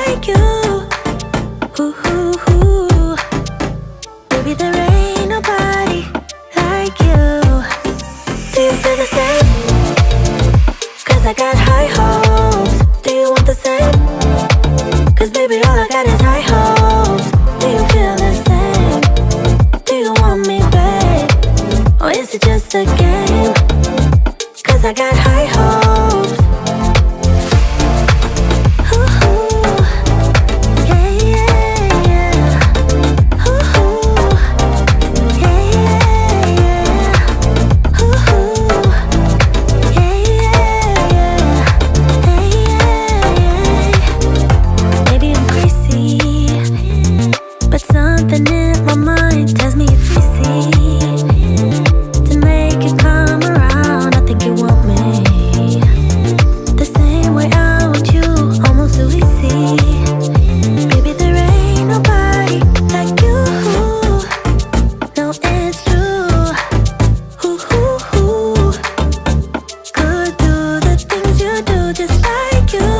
like you. Ooh, baby, there ain't nobody like you. Do you feel the same? 'Cause I got high hopes. Do you want the same? 'Cause baby, all I got is high hopes. Do you feel the same? Do you want me, babe? Or is it just a game? 'Cause I got high hopes. Something in my mind tells me it's easy to make you come around. I think you want me the same way I want you, almost so easy. Baby, there ain't nobody like you. No, it's true. Could do the things you do just like you.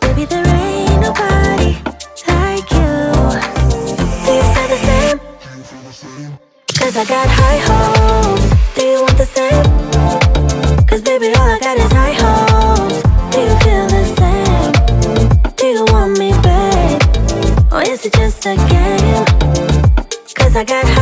Baby, there ain't nobody like you. Do you feel the same? 'Cause I got high hopes. Do you want the same? 'Cause baby, all I got is high hopes. Do you feel the same? Do you want me, babe? Or is it just a game? 'Cause I got high